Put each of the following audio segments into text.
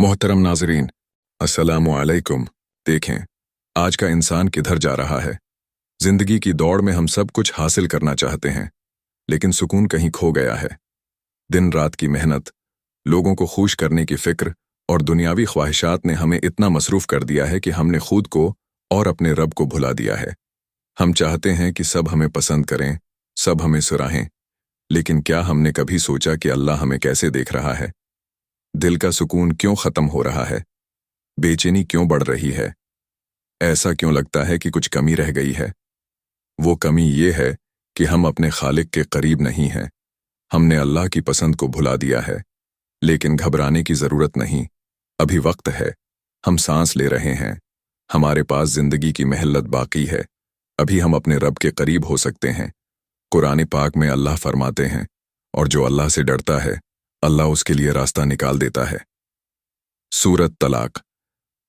मोहतरम नाजरीन, अस्सलामु अलैकुम। देखें, आज का इंसान किधर जा रहा है। जिंदगी की दौड़ में हम सब कुछ हासिल करना चाहते हैं, लेकिन सुकून कहीं खो गया है। दिन रात की मेहनत, लोगों को खुश करने की फिक्र और दुनियावी ख्वाहिशात ने हमें इतना मसरूफ कर दिया है कि हमने खुद को और अपने रब को भुला दिया है। हम चाहते हैं कि सब हमें पसंद करें, सब हमें सराहें, लेकिन क्या हमने कभी सोचा कि अल्लाह हमें कैसे देख रहा है? दिल का सुकून क्यों खत्म हो रहा है? बेचैनी क्यों बढ़ रही है? ऐसा क्यों लगता है कि कुछ कमी रह गई है? वो कमी ये है कि हम अपने खालिक के करीब नहीं हैं। हमने अल्लाह की पसंद को भुला दिया है। लेकिन घबराने की जरूरत नहीं, अभी वक्त है। हम सांस ले रहे हैं, हमारे पास जिंदगी की मेहनत बाकी है। अभी हम अपने रब के करीब हो सकते हैं। कुरान पाक में अल्लाह फरमाते हैं, और जो अल्लाह से डरता है अल्लाह उसके लिए रास्ता निकाल देता है। सूरत तलाक।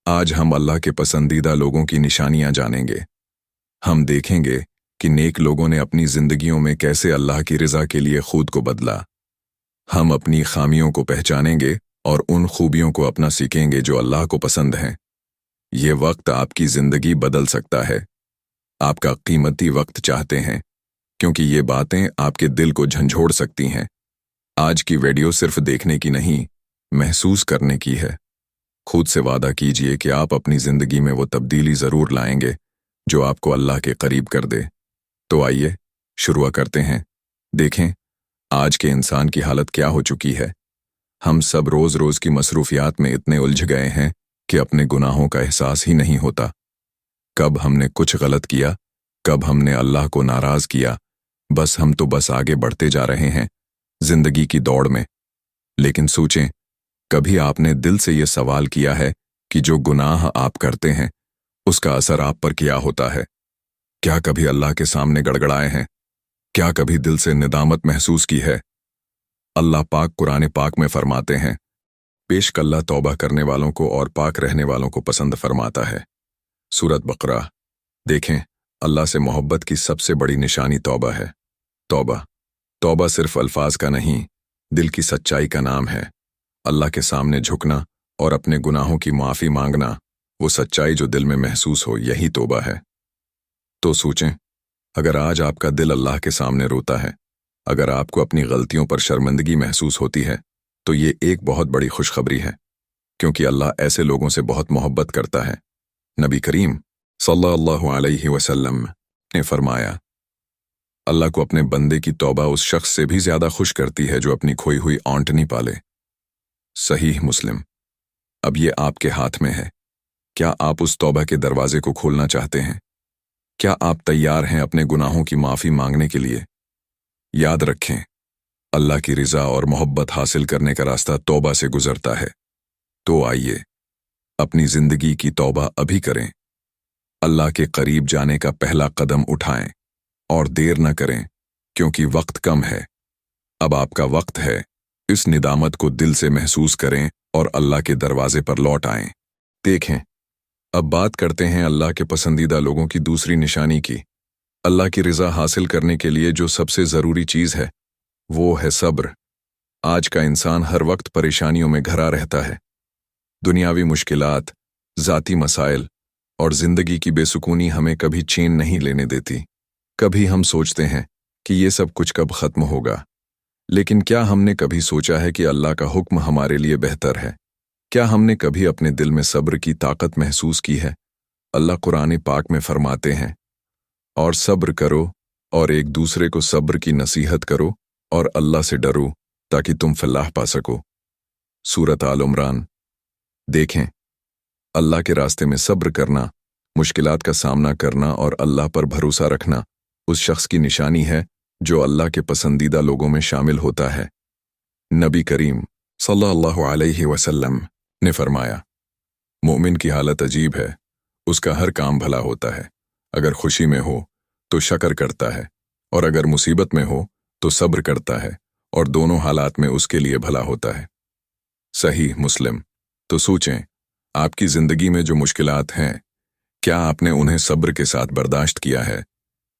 आज हम अल्लाह के पसंदीदा लोगों की निशानियां जानेंगे। हम देखेंगे कि नेक लोगों ने अपनी जिंदगियों में कैसे अल्लाह की रज़ा के लिए खुद को बदला। हम अपनी खामियों को पहचानेंगे और उन खूबियों को अपना सीखेंगे जो अल्लाह को पसंद हैं। ये वक्त आपकी जिंदगी बदल सकता है। आपका कीमती वक्त चाहते हैं, क्योंकि ये बातें आपके दिल को झंझोड़ सकती हैं। आज की वीडियो सिर्फ देखने की नहीं, महसूस करने की है। खुद से वादा कीजिए कि आप अपनी जिंदगी में वो तब्दीली जरूर लाएंगे जो आपको अल्लाह के करीब कर दे। तो आइए शुरू करते हैं। देखें, आज के इंसान की हालत क्या हो चुकी है। हम सब रोज रोज की मसरूफियात में इतने उलझ गए हैं कि अपने गुनाहों का एहसास ही नहीं होता। कब हमने कुछ गलत किया, कब हमने अल्लाह को नाराज किया। हम तो बस आगे बढ़ते जा रहे हैं जिंदगी की दौड़ में। लेकिन सोचें, कभी आपने दिल से यह सवाल किया है कि जो गुनाह आप करते हैं उसका असर आप पर क्या होता है? क्या कभी अल्लाह के सामने गड़गड़ाए हैं? क्या कभी दिल से निदामत महसूस की है? अल्लाह पाक कुरान पाक में फरमाते हैं, बेशक अल्लाह तौबा करने वालों को और पाक रहने वालों को पसंद फरमाता है। सूरत बकरा। देखें, अल्लाह से मोहब्बत की सबसे बड़ी निशानी तौबा है। तौबा सिर्फ अल्फाज का नहीं, दिल की सच्चाई का नाम है। अल्लाह के सामने झुकना और अपने गुनाहों की माफ़ी मांगना, वो सच्चाई जो दिल में महसूस हो, यही तौबा है। तो सोचें, अगर आज आपका दिल अल्लाह के सामने रोता है, अगर आपको अपनी गलतियों पर शर्मिंदगी महसूस होती है, तो ये एक बहुत बड़ी खुशखबरी है, क्योंकि अल्लाह ऐसे लोगों से बहुत मोहब्बत करता है। नबी करीम सल्लल्लाहु अलैहि वसल्लम ने फरमाया, अल्लाह को अपने बंदे की तौबा उस शख्स से भी ज्यादा खुश करती है जो अपनी खोई हुई औंटनी पाले। सहीह मुस्लिम। अब ये आपके हाथ में है। क्या आप उस तौबा के दरवाजे को खोलना चाहते हैं? क्या आप तैयार हैं अपने गुनाहों की माफी मांगने के लिए? याद रखें, अल्लाह की रज़ा और मोहब्बत हासिल करने का रास्ता तौबा से गुजरता है। तो आइए अपनी जिंदगी की तौबा अभी करें। अल्लाह के करीब जाने का पहला कदम उठाएं और देर न करें, क्योंकि वक्त कम है। अब आपका वक्त है। इस निदामत को दिल से महसूस करें और अल्लाह के दरवाजे पर लौट आएं। देखें, अब बात करते हैं अल्लाह के पसंदीदा लोगों की दूसरी निशानी की। अल्लाह की रज़ा हासिल करने के लिए जो सबसे ज़रूरी चीज़ है, वो है सब्र। आज का इंसान हर वक्त परेशानियों में घिरा रहता है। दुनियावी मुश्किलात, ज़ाती मसाइल और ज़िंदगी की बेसुकूनी हमें कभी चैन नहीं लेने देती। कभी हम सोचते हैं कि ये सब कुछ कब ख़त्म होगा, लेकिन क्या हमने कभी सोचा है कि अल्लाह का हुक्म हमारे लिए बेहतर है? क्या हमने कभी अपने दिल में सब्र की ताकत महसूस की है? अल्लाह कुरान पाक में फरमाते हैं, और सब्र करो और एक दूसरे को सब्र की नसीहत करो और अल्लाह से डरो ताकि तुम फलाह पा सको। सूरत आल इमरान। देखें, अल्लाह के रास्ते में सब्र करना, मुश्किलात का सामना करना और अल्लाह पर भरोसा रखना उस शख्स की निशानी है जो अल्लाह के पसंदीदा लोगों में शामिल होता है। नबी करीम सल्लल्लाहु अलैहि वसल्लम ने फरमाया, मोमिन की हालत अजीब है, उसका हर काम भला होता है। अगर खुशी में हो तो शक्र करता है, और अगर मुसीबत में हो तो सब्र करता है, और दोनों हालात में उसके लिए भला होता है। सही मुस्लिम। तो सोचें, आपकी जिंदगी में जो मुश्किलात हैं, क्या आपने उन्हें सब्र के साथ बर्दाश्त किया है?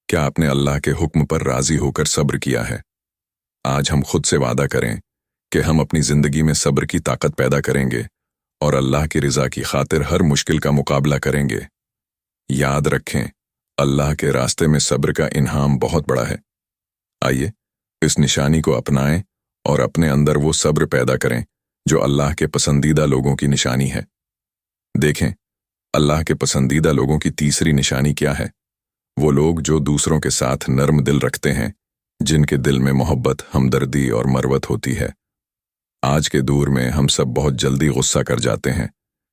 क्या आपने अल्लाह के हुक्म पर राजी होकर सब्र किया है? आज हम खुद से वादा करें कि हम अपनी जिंदगी में सब्र की ताकत पैदा करेंगे और अल्लाह की रज़ा की खातिर हर मुश्किल का मुकाबला करेंगे। याद रखें, अल्लाह के रास्ते में सब्र का इनाम बहुत बड़ा है। आइए, इस निशानी को अपनाएं और अपने अंदर वो सब्र पैदा करें जो अल्लाह के पसंदीदा लोगों की निशानी है। देखें, अल्लाह के पसंदीदा लोगों की तीसरी निशानी क्या है? वो लोग जो दूसरों के साथ नर्म दिल रखते हैं, जिनके दिल में मोहब्बत, हमदर्दी और मरवत होती है। आज के दौर में हम सब बहुत जल्दी गुस्सा कर जाते हैं,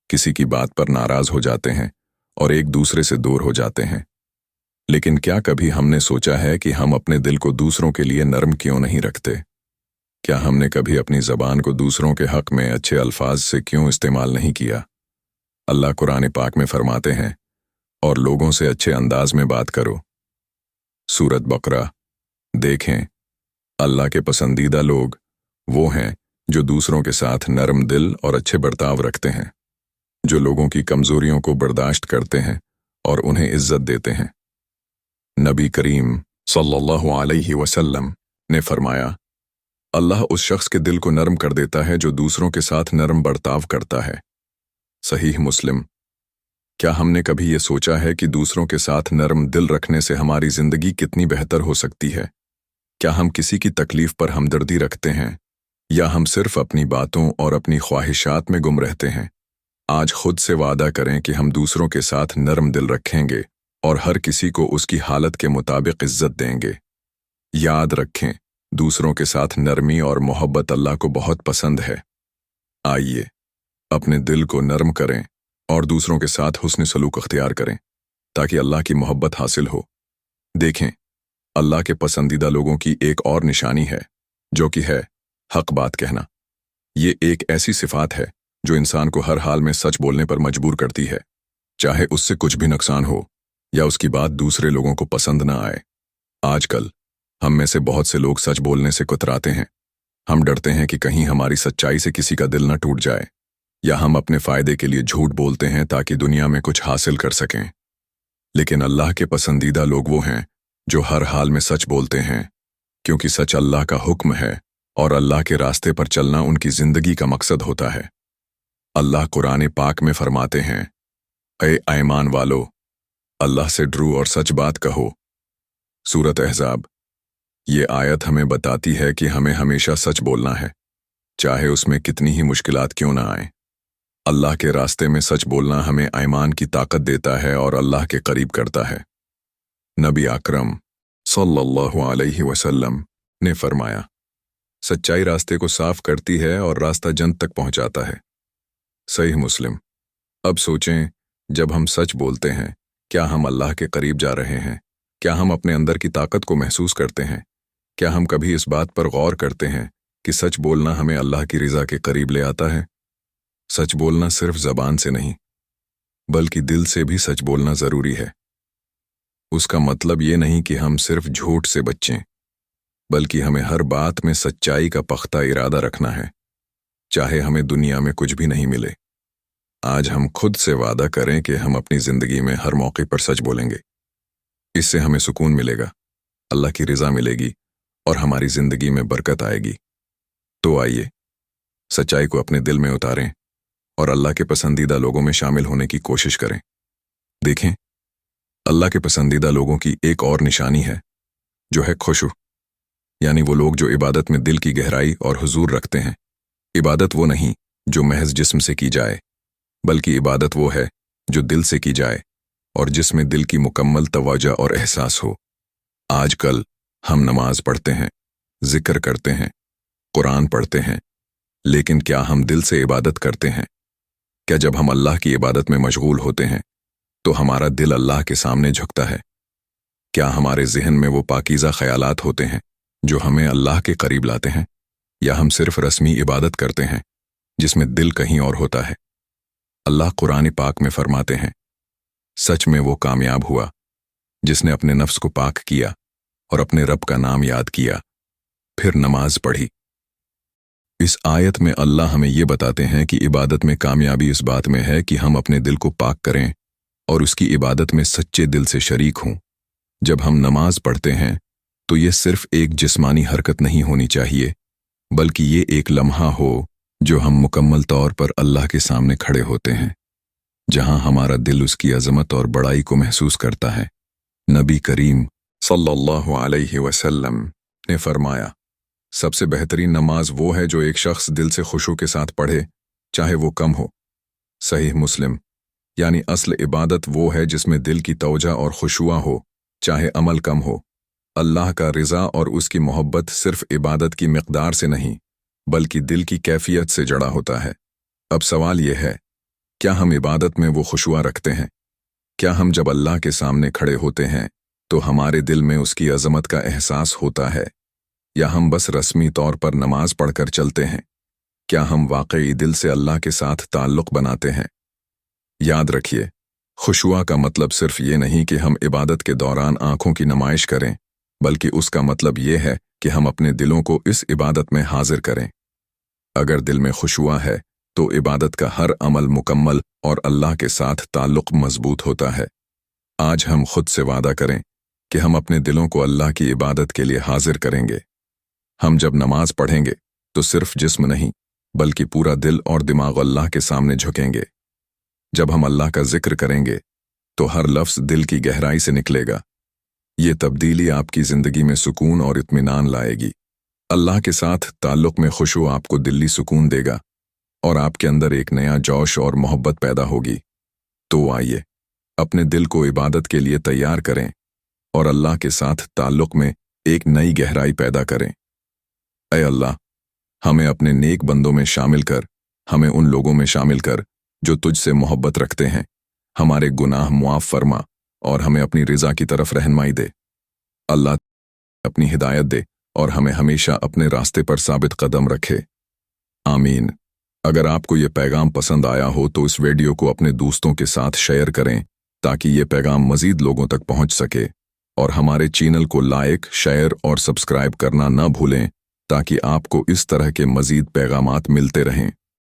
किसी की बात पर नाराज हो जाते हैं और एक दूसरे से दूर हो जाते हैं। लेकिन क्या कभी हमने सोचा है कि हम अपने दिल को दूसरों के लिए नरम क्यों नहीं रखते? क्या हमने कभी अपनी ज़बान को दूसरों के हक में अच्छे अल्फाज से क्यों इस्तेमाल नहीं किया? अल्लाह कुरान पाक में फरमाते हैं, और लोगों से अच्छे अंदाज में बात करो। सूरत बकरा। देखें, अल्लाह के पसंदीदा लोग वो हैं जो दूसरों के साथ नरम दिल और अच्छे बर्ताव रखते हैं, जो लोगों की कमजोरियों को बर्दाश्त करते हैं और उन्हें इज्जत देते हैं। नबी करीम सल्लल्लाहु अलैहि वसल्लम ने फरमाया, अल्लाह उस शख्स के दिल को नरम कर देता है जो दूसरों के साथ नरम बर्ताव करता है। सहीह मुस्लिम। क्या हमने कभी ये सोचा है कि दूसरों के साथ नरम दिल रखने से हमारी जिंदगी कितनी बेहतर हो सकती है? क्या हम किसी की तकलीफ पर हमदर्दी रखते हैं, या हम सिर्फ अपनी बातों और अपनी ख्वाहिशात में गुम रहते हैं? आज खुद से वादा करें कि हम दूसरों के साथ नरम दिल रखेंगे और हर किसी को उसकी हालत के मुताबिक इज्जत देंगे। याद रखें, दूसरों के साथ नरमी और मोहब्बत अल्लाह को बहुत पसंद है। आइए, अपने दिल को नरम करें और दूसरों के साथ हुस्न सलूक अख्तियार करें ताकि अल्लाह की मोहब्बत हासिल हो। देखें, अल्लाह के पसंदीदा लोगों की एक और निशानी है, जो कि है हक बात कहना। ये एक ऐसी सिफात है जो इंसान को हर हाल में सच बोलने पर मजबूर करती है, चाहे उससे कुछ भी नुकसान हो या उसकी बात दूसरे लोगों को पसंद ना आए। आजकल हम में से बहुत से लोग सच बोलने से कतराते हैं। हम डरते हैं कि कहीं हमारी सच्चाई से किसी का दिल न टूट जाए, या हम अपने फायदे के लिए झूठ बोलते हैं ताकि दुनिया में कुछ हासिल कर सकें। लेकिन अल्लाह के पसंदीदा लोग वो हैं जो हर हाल में सच बोलते हैं, क्योंकि सच अल्लाह का हुक्म है और अल्लाह के रास्ते पर चलना उनकी जिंदगी का मकसद होता है। अल्लाह कुरान पाक में फरमाते हैं, ए ईमान वालो, अल्लाह से डरो और सच बात कहो। सूरत अहज़ाब। ये आयत हमें बताती है कि हमें हमेशा सच बोलना है, चाहे उसमें कितनी ही मुश्किलात क्यों ना आए। अल्लाह के रास्ते में सच बोलना हमें ईमान की ताकत देता है और अल्लाह के करीब करता है। नबी अकरम सल्लल्लाहु अलैहि वसल्लम ने फरमाया, सच्चाई रास्ते को साफ करती है और रास्ता जन्नत तक पहुंचाता है। सही मुस्लिम। अब सोचें, जब हम सच बोलते हैं, क्या हम अल्लाह के करीब जा रहे हैं? क्या हम अपने अंदर की ताकत को महसूस करते हैं? क्या हम कभी इस बात पर गौर करते हैं कि सच बोलना हमें अल्लाह की रज़ा के करीब ले आता है? सच बोलना सिर्फ ज़बान से नहीं, बल्कि दिल से भी सच बोलना ज़रूरी है। उसका मतलब ये नहीं कि हम सिर्फ झूठ से बचें, बल्कि हमें हर बात में सच्चाई का पख्ता इरादा रखना है, चाहे हमें दुनिया में कुछ भी नहीं मिले। आज हम खुद से वादा करें कि हम अपनी ज़िंदगी में हर मौके पर सच बोलेंगे। इससे हमें सुकून मिलेगा, अल्लाह की रज़ा मिलेगी और हमारी ज़िंदगी में बरकत आएगी। तो आइए, सच्चाई को अपने दिल में उतारें और अल्लाह के पसंदीदा लोगों में शामिल होने की कोशिश करें। देखें, अल्लाह के पसंदीदा लोगों की एक और निशानी है, जो है खुशू, यानी वो लोग जो इबादत में दिल की गहराई और हुजूर रखते हैं। इबादत वो नहीं जो महज जिस्म से की जाए, बल्कि इबादत वो है जो दिल से की जाए और जिसमें दिल की मुकम्मल तवज्जो और एहसास हो। आजकल हम नमाज पढ़ते हैं, जिक्र करते हैं, कुरान पढ़ते हैं, लेकिन क्या हम दिल से इबादत करते हैं? क्या जब हम अल्लाह की इबादत में मशगूल होते हैं तो हमारा दिल अल्लाह के सामने झुकता है? क्या हमारे ज़हन में वो पाकीज़ा ख्यालात होते हैं जो हमें अल्लाह के करीब लाते हैं, या हम सिर्फ रस्मी इबादत करते हैं जिसमें दिल कहीं और होता है? अल्लाह कुरान पाक में फरमाते हैं, सच में वो कामयाब हुआ जिसने अपने नफ्स को पाक किया और अपने रब का नाम याद किया, फिर नमाज पढ़ी। इस आयत में अल्लाह हमें ये बताते हैं कि इबादत में कामयाबी इस बात में है कि हम अपने दिल को पाक करें और उसकी इबादत में सच्चे दिल से शरीक हों। जब हम नमाज पढ़ते हैं तो ये सिर्फ एक जिस्मानी हरकत नहीं होनी चाहिए, बल्कि ये एक लम्हा हो जो हम मुकम्मल तौर पर अल्लाह के सामने खड़े होते हैं, जहां हमारा दिल उसकी अजमत और बड़ाई को महसूस करता है। नबी करीम सल्लल्लाहु अलैहि वसल्लम ने फरमाया, सबसे बेहतरीन नमाज वो है जो एक शख्स दिल से खुशू के साथ पढ़े, चाहे वो कम हो। सहीह मुस्लिम। यानी असल इबादत वो है जिसमें दिल की तवज्जो और खुशुआ हो, चाहे अमल कम हो। अल्लाह का रिज़ा और उसकी मोहब्बत सिर्फ इबादत की मिक़दार से नहीं, बल्कि दिल की कैफियत से जड़ा होता है। अब सवाल यह है, क्या हम इबादत में वो खुशुआ रखते हैं? क्या हम जब अल्लाह के सामने खड़े होते हैं तो हमारे दिल में उसकी अज़मत का एहसास होता है, या हम बस रस्मी तौर पर नमाज पढ़कर चलते हैं? क्या हम वाकई दिल से अल्लाह के साथ ताल्लुक़ बनाते हैं? याद रखिए, खुशुआ का मतलब सिर्फ ये नहीं कि हम इबादत के दौरान आंखों की नुमाइश करें, बल्कि उसका मतलब ये है कि हम अपने दिलों को इस इबादत में हाजिर करें। अगर दिल में खुशुआ है तो इबादत का हर अमल मुकम्मल और अल्लाह के साथ ताल्लुक़ मजबूत होता है। आज हम खुद से वादा करें कि हम अपने दिलों को अल्लाह की इबादत के लिए हाजिर करेंगे। हम जब नमाज पढ़ेंगे तो सिर्फ जिस्म नहीं, बल्कि पूरा दिल और दिमाग अल्लाह के सामने झुकेंगे। जब हम अल्लाह का जिक्र करेंगे तो हर लफ्ज़ दिल की गहराई से निकलेगा। ये तब्दीली आपकी ज़िंदगी में सुकून और इत्मीनान लाएगी। अल्लाह के साथ ताल्लुक़ में खुशू आपको दिल्ली सुकून देगा और आपके अंदर एक नया जोश और मोहब्बत पैदा होगी। तो आइए, अपने दिल को इबादत के लिए तैयार करें और अल्लाह के साथ ताल्लुक़ में एक नई गहराई पैदा करें। ऐ अल्लाह, हमें अपने नेक बंदों में शामिल कर, हमें उन लोगों में शामिल कर जो तुझसे मोहब्बत रखते हैं। हमारे गुनाह मुआफ़ फरमा और हमें अपनी रिज़ा की तरफ रहनुमाई दे। अल्लाह अपनी हिदायत दे और हमें हमेशा अपने रास्ते पर साबित कदम रखे। आमीन। अगर आपको ये पैगाम पसंद आया हो तो इस वीडियो को अपने दोस्तों के साथ शेयर करें ताकि ये पैगाम मज़ीद लोगों तक पहुंच सके, और हमारे चैनल को लाइक, शेयर और सब्सक्राइब करना न भूलें ताकि आपको इस तरह के मज़ीद पैगामात मिलते रहें।